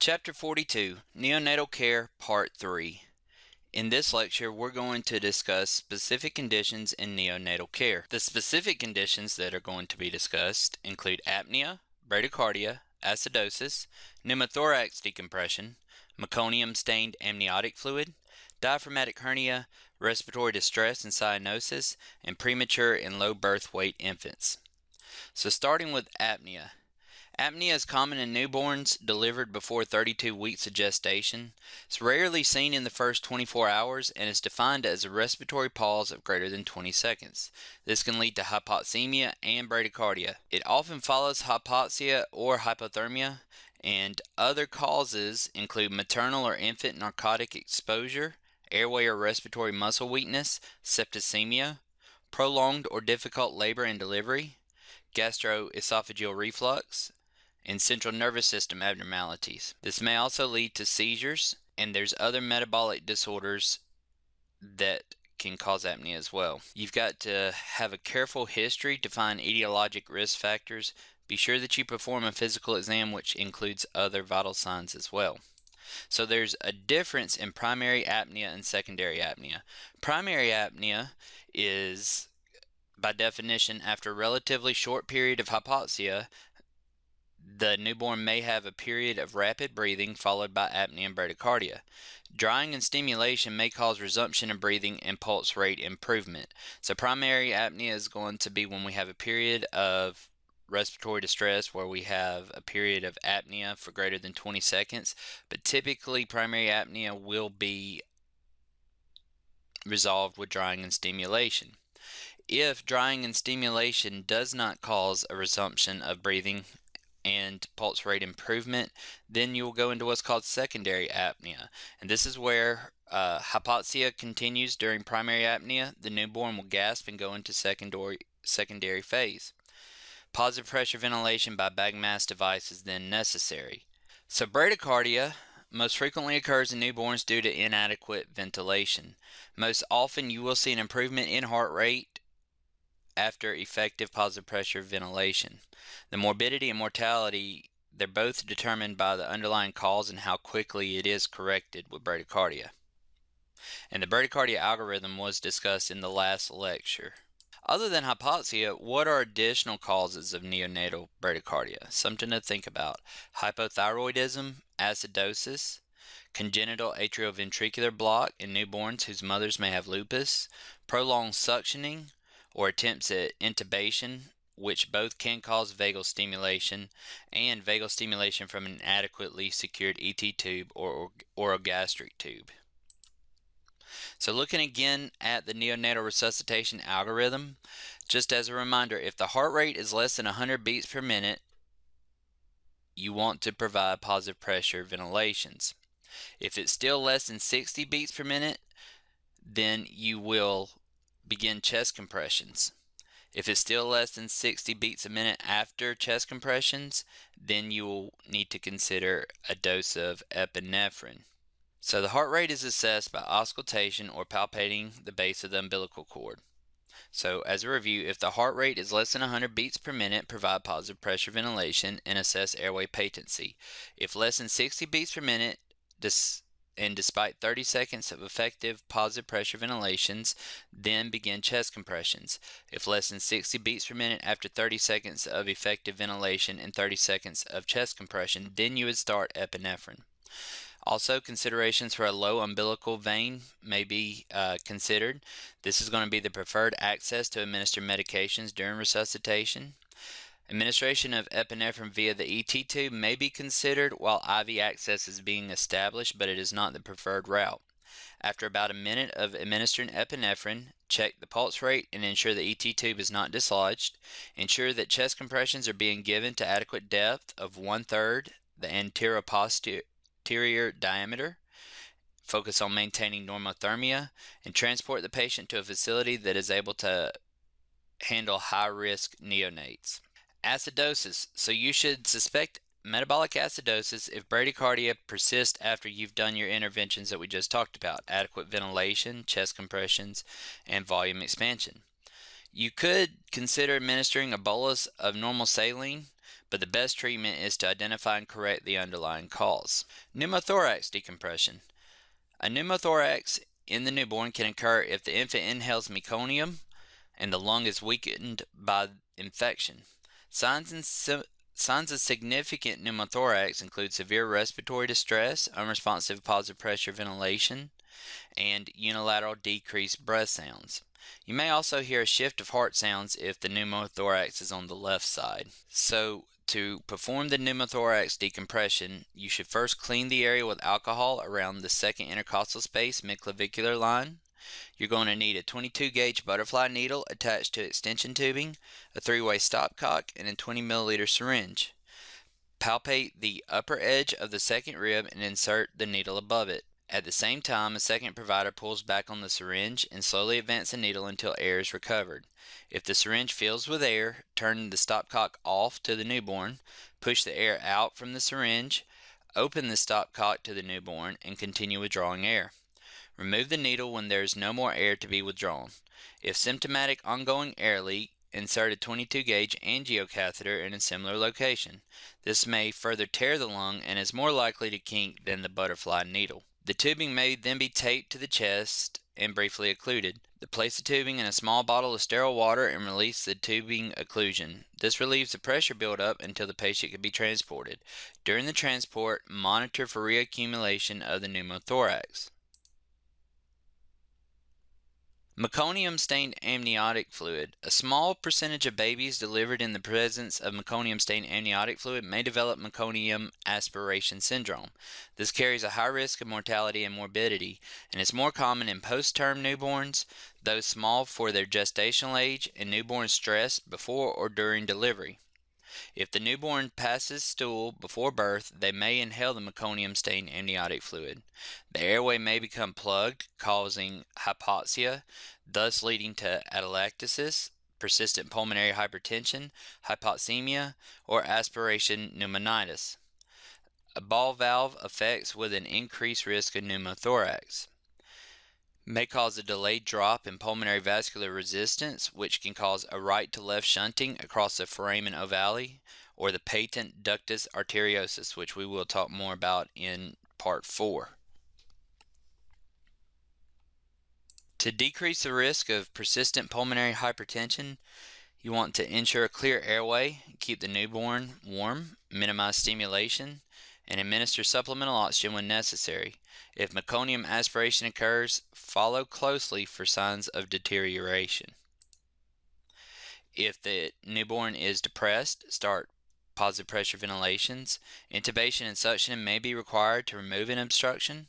Chapter 42, Neonatal Care, Part 3. In this lecture, we're going to discuss specific conditions in neonatal care. The specific conditions that are going to be discussed include apnea, bradycardia, acidosis, pneumothorax decompression, meconium-stained amniotic fluid, diaphragmatic hernia, respiratory distress and cyanosis, and premature and low birth weight infants. So starting with apnea. Apnea is common in newborns delivered before 32 weeks of gestation. It's rarely seen in the first 24 hours and is defined as a respiratory pause of greater than 20 seconds. This can lead to hypoxemia and bradycardia. It often follows hypoxia or hypothermia, and other causes include maternal or infant narcotic exposure, airway or respiratory muscle weakness, septicemia, prolonged or difficult labor and delivery, gastroesophageal reflux, and central nervous system abnormalities. This may also lead to seizures, and there's other metabolic disorders that can cause apnea as well. You've got to have a careful history to find etiologic risk factors. Be sure that you perform a physical exam which includes other vital signs as well. So there's a difference in primary apnea and secondary apnea. Primary apnea is, by definition, after a relatively short period of hypoxia, the newborn may have a period of rapid breathing followed by apnea and bradycardia. Drying and stimulation may cause resumption of breathing and pulse rate improvement. So primary apnea is going to be when we have a period of respiratory distress where we have a period of apnea for greater than 20 seconds, but typically primary apnea will be resolved with drying and stimulation. If drying and stimulation does not cause a resumption of breathing and pulse rate improvement, then you will go into what's called secondary apnea. And this is where hypoxia continues during primary apnea. The newborn will gasp and go into secondary phase. Positive pressure ventilation by bag mask device is then necessary. So bradycardia most frequently occurs in newborns due to inadequate ventilation. Most often you will see an improvement in heart rate after effective positive pressure ventilation. The morbidity and mortality, they're both determined by the underlying cause and how quickly it is corrected with bradycardia. And the bradycardia algorithm was discussed in the last lecture. Other than hypoxia, what are additional causes of neonatal bradycardia? Something to think about. Hypothyroidism, acidosis, congenital atrioventricular block in newborns whose mothers may have lupus, prolonged suctioning, or attempts at intubation, which both can cause vagal stimulation, and vagal stimulation from an inadequately secured ET tube or orogastric tube. So looking again at the neonatal resuscitation algorithm, just as a reminder, if the heart rate is less than 100 beats per minute, you want to provide positive pressure ventilations. If it's still less than 60 beats per minute, then you will begin chest compressions. If it's still less than 60 beats a minute after chest compressions, then you will need to consider a dose of epinephrine. So the heart rate is assessed by auscultation or palpating the base of the umbilical cord. So as a review, if the heart rate is less than 100 beats per minute, provide positive pressure ventilation and assess airway patency. If less than 60 beats per minute, and despite 30 seconds of effective positive pressure ventilations, then begin chest compressions. If less than 60 beats per minute after 30 seconds of effective ventilation and 30 seconds of chest compression, then you would start epinephrine. Also, considerations for a low umbilical vein may be considered. This is going to be the preferred access to administer medications during resuscitation. Administration of epinephrine via the ET tube may be considered while IV access is being established, but it is not the preferred route. After about a minute of administering epinephrine, check the pulse rate and ensure the ET tube is not dislodged. Ensure that chest compressions are being given to adequate depth of 1/3 the anteroposterior diameter. Focus on maintaining normothermia and transport the patient to a facility that is able to handle high-risk neonates. Acidosis. So you should suspect metabolic acidosis if bradycardia persists after you've done your interventions that we just talked about: adequate ventilation, chest compressions, and volume expansion. You could consider administering a bolus of normal saline, but the best treatment is to identify and correct the underlying cause. Pneumothorax decompression. A pneumothorax in the newborn can occur if the infant inhales meconium and the lung is weakened by infection. Signs of significant pneumothorax include severe respiratory distress, unresponsive positive pressure ventilation, and unilateral decreased breath sounds. You may also hear a shift of heart sounds if the pneumothorax is on the left side. So, to perform the pneumothorax decompression, you should first clean the area with alcohol around the second intercostal space, midclavicular line. You're going to need a 22 gauge butterfly needle attached to extension tubing, a 3-way stopcock, and a 20 milliliter syringe. Palpate the upper edge of the second rib and insert the needle above it. At the same time, a second provider pulls back on the syringe and slowly advance the needle until air is recovered. If the syringe fills with air, turn the stopcock off to the newborn, push the air out from the syringe, open the stopcock to the newborn, and continue withdrawing air. Remove the needle when there is no more air to be withdrawn. If symptomatic ongoing air leak, insert a 22 gauge angiocatheter in a similar location. This may further tear the lung and is more likely to kink than the butterfly needle. The tubing may then be taped to the chest and briefly occluded. Place the tubing in a small bottle of sterile water and release the tubing occlusion. This relieves the pressure buildup until the patient can be transported. During the transport, monitor for reaccumulation of the pneumothorax. Meconium-Stained Amniotic Fluid. A small percentage of babies delivered in the presence of meconium-stained amniotic fluid may develop meconium aspiration syndrome. This carries a high risk of mortality and morbidity, and is more common in post-term newborns, those small for their gestational age, and newborns stressed before or during delivery. If the newborn passes stool before birth, they may inhale the meconium-stained amniotic fluid. The airway may become plugged, causing hypoxia, thus leading to atelectasis, persistent pulmonary hypertension, hypoxemia, or aspiration pneumonitis. A ball valve affects with an increased risk of pneumothorax. May cause a delayed drop in pulmonary vascular resistance, which can cause a right to left shunting across the foramen ovale, or the patent ductus arteriosus, which we will talk more about in part 4. To decrease the risk of persistent pulmonary hypertension, you want to ensure a clear airway, keep the newborn warm, minimize stimulation, and administer supplemental oxygen when necessary. If meconium aspiration occurs, follow closely for signs of deterioration. If the newborn is depressed, start positive pressure ventilations. Intubation and suction may be required to remove an obstruction.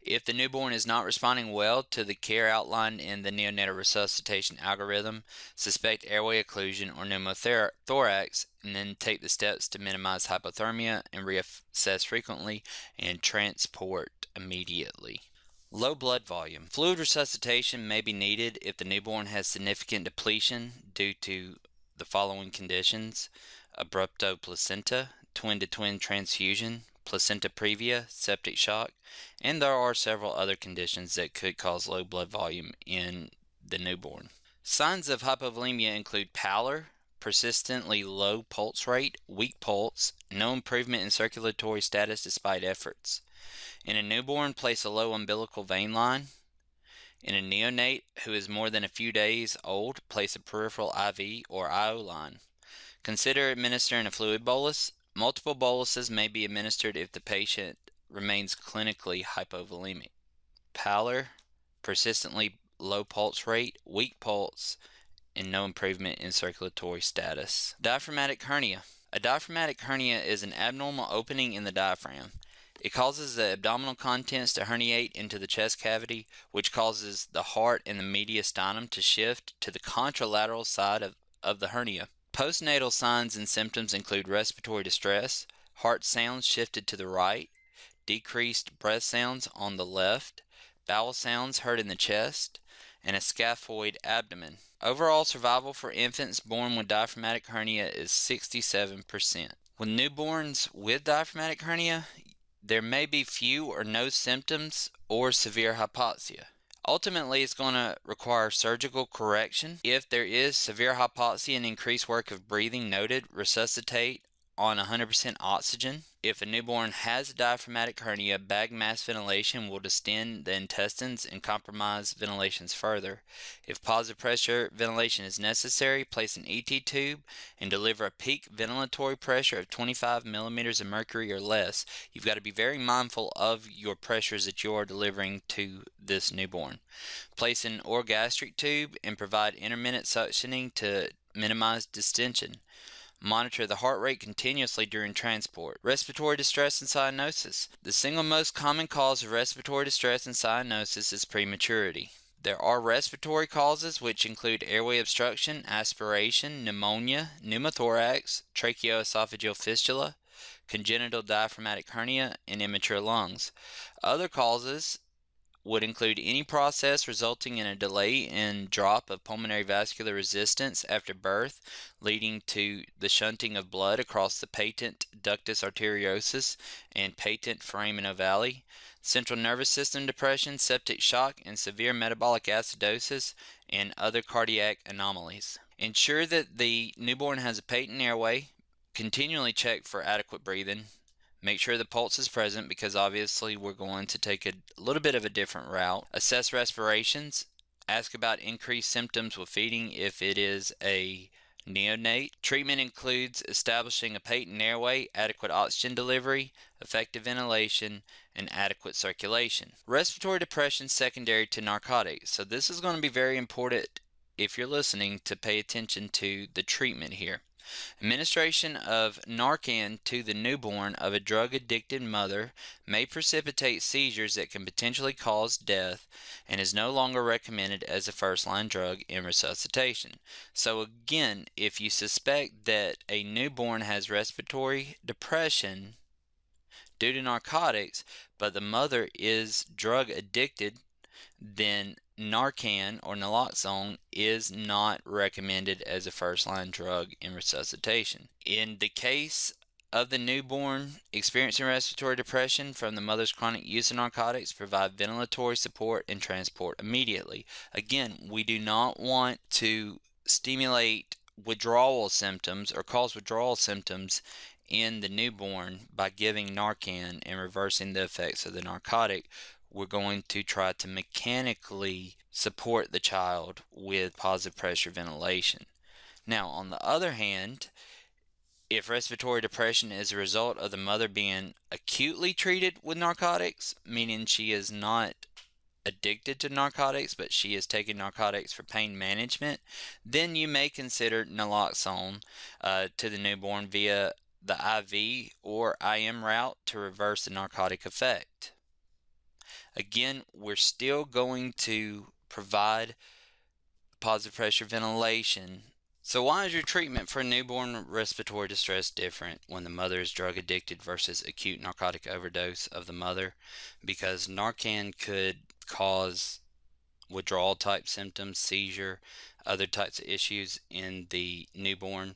If the newborn is not responding well to the care outlined in the neonatal resuscitation algorithm, suspect airway occlusion or pneumothorax, and then take the steps to minimize hypothermia and reassess frequently and transport immediately. Low blood volume. Fluid resuscitation may be needed if the newborn has significant depletion due to the following conditions: abrupto placenta, twin-to-twin transfusion, placenta previa, septic shock, and there are several other conditions that could cause low blood volume in the newborn. Signs of hypovolemia include pallor, persistently low pulse rate, weak pulse, no improvement in circulatory status despite efforts. In a newborn, place a low umbilical vein line. In a neonate who is more than a few days old, place a peripheral IV or IO line. Consider administering a fluid bolus. Multiple boluses may be administered if the patient remains clinically hypovolemic. Pallor, persistently low pulse rate, weak pulse, and no improvement in circulatory status. Diaphragmatic hernia. A diaphragmatic hernia is an abnormal opening in the diaphragm. It causes the abdominal contents to herniate into the chest cavity, which causes the heart and the mediastinum to shift to the contralateral side of the hernia. Postnatal signs and symptoms include respiratory distress, heart sounds shifted to the right, decreased breath sounds on the left, bowel sounds heard in the chest, and a scaphoid abdomen. Overall survival for infants born with diaphragmatic hernia is 67%. With newborns with diaphragmatic hernia, there may be few or no symptoms or severe hypoxia. Ultimately, it's going to require surgical correction. If there is severe hypoxia and increased work of breathing noted, resuscitate on 100% oxygen. If a newborn has a diaphragmatic hernia, bag mass ventilation will distend the intestines and compromise ventilations further. If positive pressure ventilation is necessary, place an ET tube and deliver a peak ventilatory pressure of 25 millimeters of mercury or less. You've got to be very mindful of your pressures that you are delivering to this newborn. Place an orogastric tube and provide intermittent suctioning to minimize distension. Monitor the heart rate continuously during transport. Respiratory distress and cyanosis. The single most common cause of respiratory distress and cyanosis is prematurity. There are respiratory causes which include airway obstruction, aspiration, pneumonia, pneumothorax, tracheoesophageal fistula, congenital diaphragmatic hernia, and immature lungs. Other causes would include any process resulting in a delay in drop of pulmonary vascular resistance after birth, leading to the shunting of blood across the patent ductus arteriosus and patent foramen ovale, central nervous system depression, septic shock, and severe metabolic acidosis, and other cardiac anomalies. Ensure that the newborn has a patent airway. Continually check for adequate breathing. Make sure the pulse is present because obviously we're going to take a little bit of a different route. Assess respirations. Ask about increased symptoms with feeding if it is a neonate. Treatment includes establishing a patent airway, adequate oxygen delivery, effective ventilation, and adequate circulation. Respiratory depression secondary to narcotics. So this is going to be very important if you're listening to pay attention to the treatment here. Administration of Narcan to the newborn of a drug-addicted mother may precipitate seizures that can potentially cause death and is no longer recommended as a first-line drug in resuscitation. So again, if you suspect that a newborn has respiratory depression due to narcotics, but the mother is drug-addicted, then Narcan or naloxone is not recommended as a first-line drug in resuscitation. In the case of the newborn experiencing respiratory depression from the mother's chronic use of narcotics, provide ventilatory support and transport immediately. Again, we do not want to stimulate withdrawal symptoms or cause withdrawal symptoms in the newborn by giving Narcan and reversing the effects of the narcotic. We're going to try to mechanically support the child with positive pressure ventilation. Now, on the other hand, if respiratory depression is a result of the mother being acutely treated with narcotics, meaning she is not addicted to narcotics, but she is taking narcotics for pain management, then you may consider naloxone to the newborn via the IV or IM route to reverse the narcotic effect. Again, we're still going to provide positive pressure ventilation. So why is your treatment for newborn respiratory distress different when the mother is drug addicted versus acute narcotic overdose of the mother? Because Narcan could cause withdrawal type symptoms, seizure, other types of issues in the newborn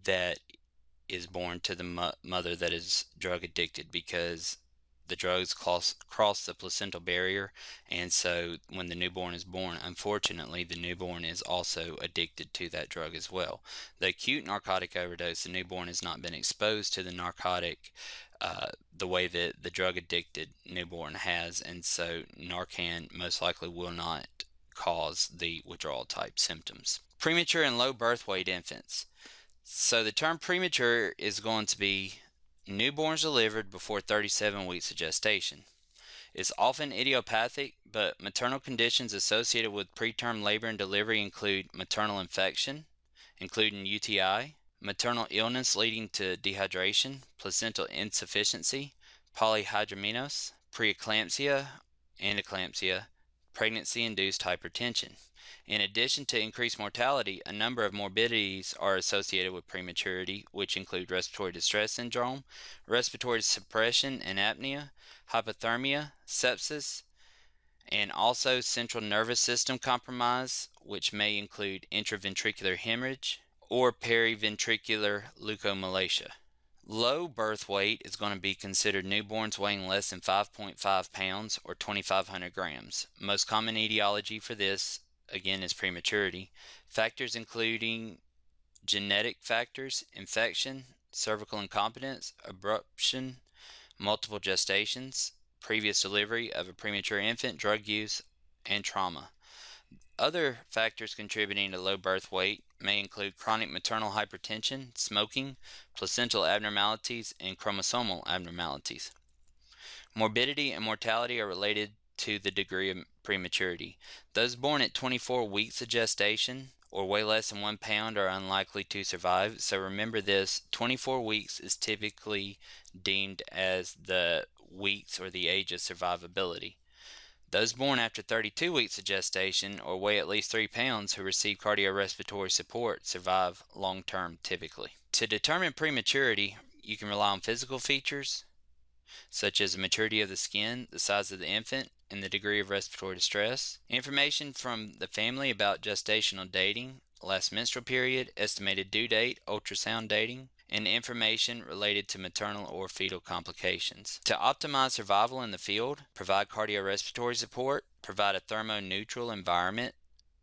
that is born to the mother that is drug addicted, because the drugs cross the placental barrier, and so when the newborn is born, unfortunately, the newborn is also addicted to that drug as well. The acute narcotic overdose, the newborn has not been exposed to the narcotic the way that the drug-addicted newborn has, and so Narcan most likely will not cause the withdrawal type symptoms. Premature and low birth weight infants. So the term premature is going to be newborns delivered before 37 weeks of gestation. It's often idiopathic, but maternal conditions associated with preterm labor and delivery include maternal infection, including UTI, maternal illness leading to dehydration, placental insufficiency, polyhydramnios, preeclampsia and eclampsia, pregnancy-induced hypertension. In addition to increased mortality, a number of morbidities are associated with prematurity, which include respiratory distress syndrome, respiratory suppression and apnea, hypothermia, sepsis, and also central nervous system compromise, which may include intraventricular hemorrhage or periventricular leukomalacia. Low birth weight is going to be considered newborns weighing less than 5.5 pounds or 2,500 grams. Most common etiology for this, again, is prematurity. Factors including genetic factors, infection, cervical incompetence, abruption, multiple gestations, previous delivery of a premature infant, drug use, and trauma. Other factors contributing to low birth weight may include chronic maternal hypertension, smoking, placental abnormalities, and chromosomal abnormalities. Morbidity and mortality are related to the degree of prematurity. Those born at 24 weeks of gestation or weigh less than 1 pound are unlikely to survive. So remember this, 24 weeks is typically deemed as the weeks or the age of survivability. Those born after 32 weeks of gestation or weigh at least 3 pounds who receive cardiorespiratory support survive long term typically. To determine prematurity, you can rely on physical features such as the maturity of the skin, the size of the infant, and the degree of respiratory distress. Information from the family about gestational dating, last menstrual period, estimated due date, ultrasound dating, and information related to maternal or fetal complications. To optimize survival in the field, provide cardiorespiratory support, provide a thermoneutral environment,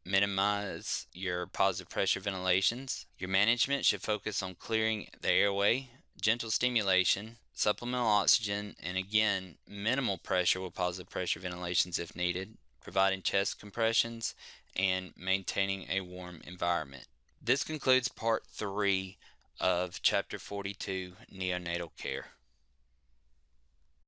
minimize your positive pressure ventilations. Your management should focus on clearing the airway, gentle stimulation, supplemental oxygen, and again, minimal pressure with positive pressure ventilations if needed, providing chest compressions, and maintaining a warm environment. This concludes part 3 of Chapter 42, Neonatal Care.